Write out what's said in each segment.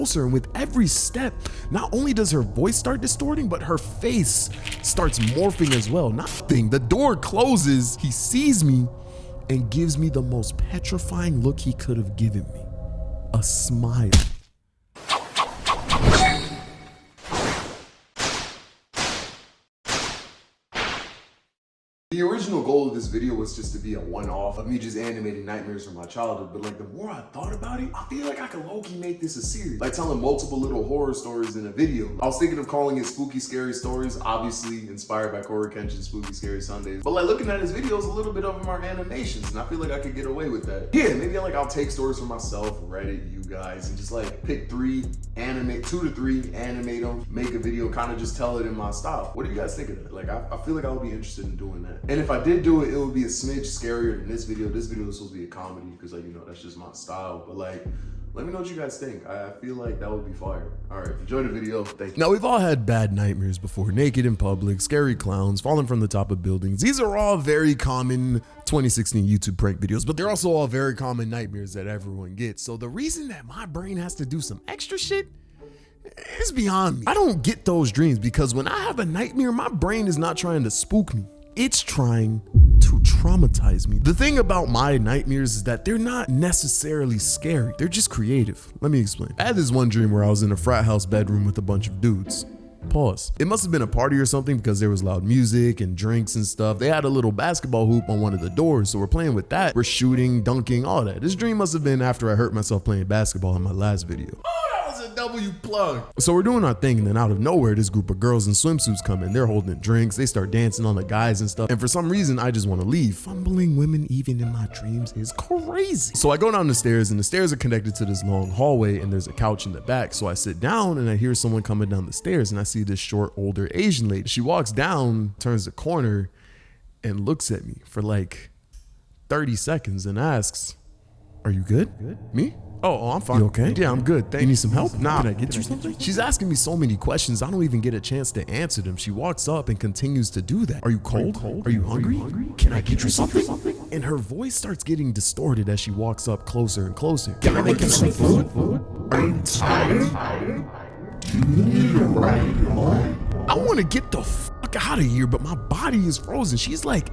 closer, and with every step, not only does her voice start distorting, but her face starts morphing as well. Nothing. The door closes, he sees me and gives me the most petrifying look he could have given me. A smile. The original goal of this video was just to be a one-off of me just animating nightmares from my childhood, but like the more I thought about it, I feel like I could low-key make this a series, like telling multiple little horror stories in a video. I was thinking of calling it Spooky Scary Stories, obviously inspired by coryxkenshin Spooky Scary Sundays, but like looking at his videos, a little bit of them are animations, and I feel like I could get away with that. Yeah, maybe I'll take stories from myself, Reddit, you guys, and just like pick 2 to 3, animate them, make a video, kind of just tell it in my style. What do you guys think of that? Like, I feel like I would be interested in doing that. And if I did do it, it would be a smidge scarier than this video. This video is supposed to be a comedy because, like, you know, that's just my style. But like, let me know what you guys think. I feel like that would be fire. All right, enjoy the video. Thank you. Now, we've all had bad nightmares before. Naked in public, scary clowns, falling from the top of buildings. These are all very common 2016 YouTube prank videos, but they're also all very common nightmares that everyone gets. So the reason that my brain has to do some extra shit is beyond me. I don't get those dreams because when I have a nightmare, my brain is not trying to spook me. It's trying to traumatize me. The thing about my nightmares is that they're not necessarily scary. They're just creative. Let me explain. I had this one dream where I was in a frat house bedroom with a bunch of dudes. Pause. It must have been a party or something because there was loud music and drinks and stuff. They had a little basketball hoop on one of the doors, so we're playing with that. We're shooting, dunking, all that. This dream must have been after I hurt myself playing basketball in my last video. W plug. So we're doing our thing, and then out of nowhere, this group of girls in swimsuits come in. They're holding drinks. They start dancing on the guys and stuff. And for some reason, I just want to leave. Fumbling women, even in my dreams, is crazy. So I go down the stairs, and the stairs are connected to this long hallway, and there's a couch in the back. So I sit down, and I hear someone coming down the stairs, and I see this short, older Asian lady. She walks down, turns the corner, and looks at me for like 30 seconds and asks, "Are you good?" Me? Oh, I'm fine. You okay? Yeah, I'm good. Thank you. Need some help? Nah. Can I get you something? She's asking me so many questions, I don't even get a chance to answer them. She walks up and continues to do that. Are you cold? Are you hungry? Can I get you something? And her voice starts getting distorted as she walks up closer and closer. Can I make you some food? Are you tired? You need a ride home? I want to get the fuck out of here, but my body is frozen. She's like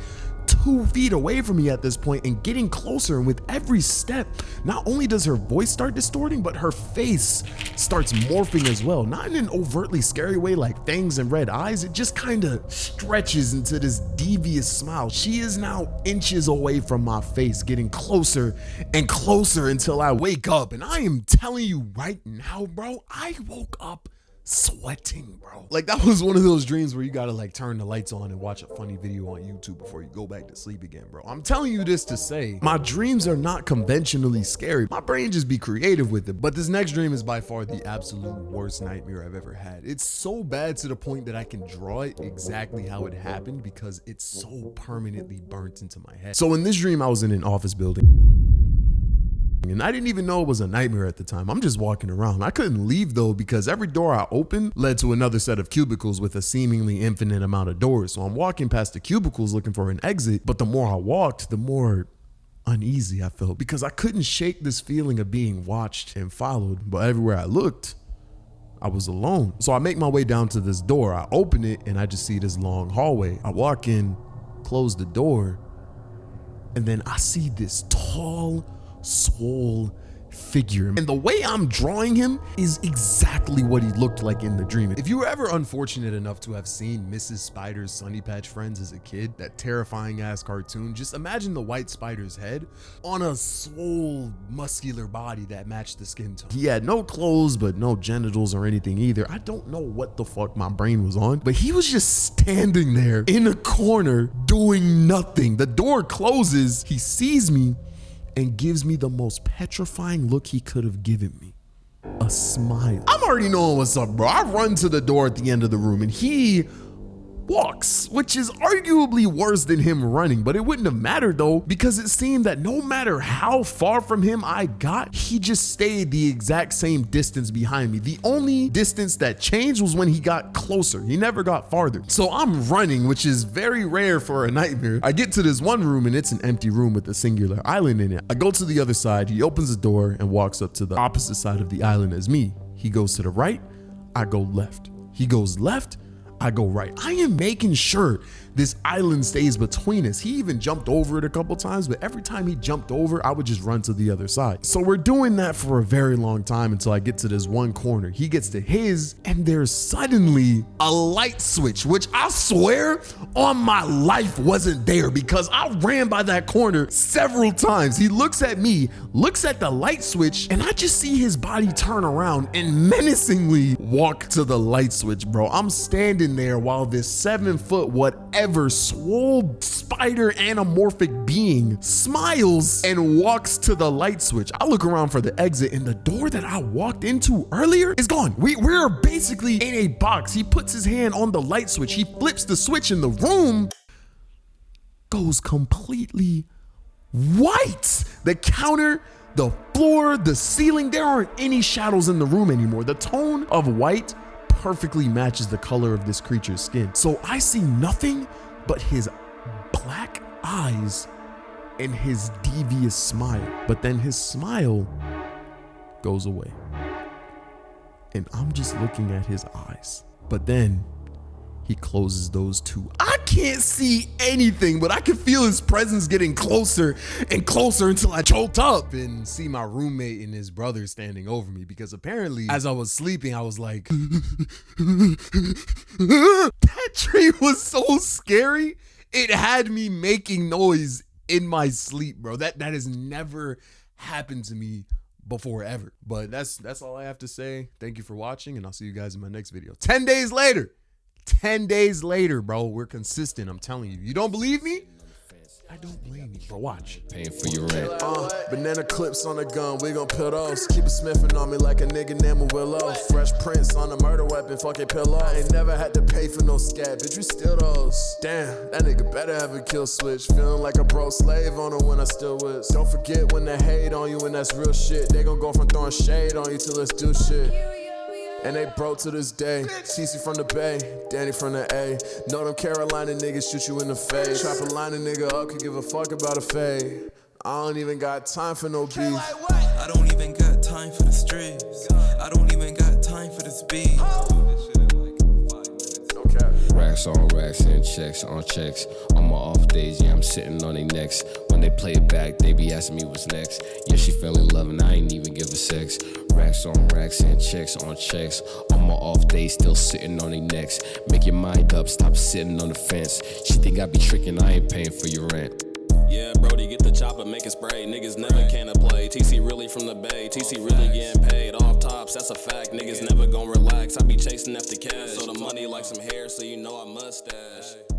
2 feet away from me at this point and getting closer, and with every step, not only does her voice start distorting, but her face starts morphing as well. Not in an overtly scary way like fangs and red eyes, it just kind of stretches into this devious smile. She is now inches away from my face, getting closer and closer until I wake up. And I am telling you right now, bro, I woke up sweating, bro. Like, that was one of those dreams where you gotta like turn the lights on and watch a funny video on YouTube before you go back to sleep again, bro. I'm telling you this to say my dreams are not conventionally scary. My brain just be creative with it. But this next dream is by far the absolute worst nightmare I've ever had. It's so bad to the point that I can draw it exactly how it happened because it's so permanently burnt into my head. So in this dream, I was in an office building, and I didn't even know it was a nightmare at the time. I'm just walking around. I couldn't leave though because every door I opened led to another set of cubicles with a seemingly infinite amount of doors. So I'm walking past the cubicles looking for an exit, but the more I walked, the more uneasy I felt because I couldn't shake this feeling of being watched and followed. But everywhere I looked, I was alone. So I make my way down to this door. I open it and I just see this long hallway. I walk in, close the door, and then I see this tall, swole figure, and the way I'm drawing him is exactly what he looked like in the dream. If you were ever unfortunate enough to have seen Mrs. Spider's Sunny Patch Friends as a kid, that terrifying ass cartoon, just imagine the white spider's head on a swole, muscular body that matched the skin tone. He had no clothes, but no genitals or anything either. I don't know what the fuck my brain was on, but he was just standing there in a corner doing nothing. The door closes, he sees me and gives me the most petrifying look he could have given me. A smile. I'm already knowing what's up, bro. I run to the door at the end of the room and he walks, which is arguably worse than him running, but it wouldn't have mattered though, because it seemed that no matter how far from him I got, he just stayed the exact same distance behind me. The only distance that changed was when he got closer. He never got farther. So I'm running, which is very rare for a nightmare. I get to this one room and it's an empty room with a singular island in it. I go to the other side, he opens the door and walks up to the opposite side of the island as me. He goes to the right, I go left. He goes left, I go right. I am making sure this island stays between us. He even jumped over it a couple times, but every time he jumped over, I would just run to the other side. So we're doing that for a very long time until I get to this one corner. He gets to his, and there's suddenly a light switch, which I swear on my life wasn't there because I ran by that corner several times. He looks at me, looks at the light switch, and I just see his body turn around and menacingly walk to the light switch, bro. I'm standing there while this 7-foot whatever swole spider anamorphic being smiles and walks to the light switch. I look around for the exit, and the door that I walked into earlier is gone. We're basically in a box. He puts his hand on the light switch. He flips the switch, and the room goes completely white. The counter, the floor, the ceiling, there aren't any shadows in the room anymore. The tone of white perfectly matches the color of this creature's skin. So I see nothing but his black eyes and his devious smile. But then his smile goes away. And I'm just looking at his eyes. But then he closes those two. I can't see anything, but I can feel his presence getting closer and closer until I choked up and see my roommate and his brother standing over me, because apparently as I was sleeping, I was like, that tree was so scary. It had me making noise in my sleep, bro. That has never happened to me before ever. But that's all I have to say. Thank you for watching, and I'll see you guys in my next video. 10 days later. 10 days later, bro, we're consistent. I'm telling you. You don't believe me? I don't blame you, bro. Watch. Paying for your rent. Banana clips on the gun, we gon' peel those. Keep it smithing on me like a nigga named Willow. Fresh prints on the murder weapon, fucking pillow. I ain't never had to pay for no scat, bitch, you steal those. Damn, that nigga better have a kill switch. Feeling like a bro slave on her when I still with. Don't forget when they hate on you and that's real shit. They gon' go from throwing shade on you to let's do shit. And they broke to this day. TC from the Bay, Danny from the A. Know them Carolina niggas shoot you in the face. Trap a line a nigga up, could give a fuck about a fade. I don't even got time for no beef. I don't even got time for the streets. I don't even got time for this beat. Racks on racks and checks on checks. On my off days, yeah, I'm sitting on their necks. When they play it back, they be asking me what's next. Yeah, she feeling love and I ain't even give her sex. Racks on racks and checks on checks. On my off days, still sitting on their necks. Make your mind up, stop sitting on the fence. She think I be tricking, I ain't paying for your rent. Yeah, Brody, get the chopper, make it spray. Niggas never can play. TC really from the Bay. TC really getting paid. Off tops, that's a fact. Niggas never gon' relax. I be chasing after cash. So the money like some hair, so you know I mustache.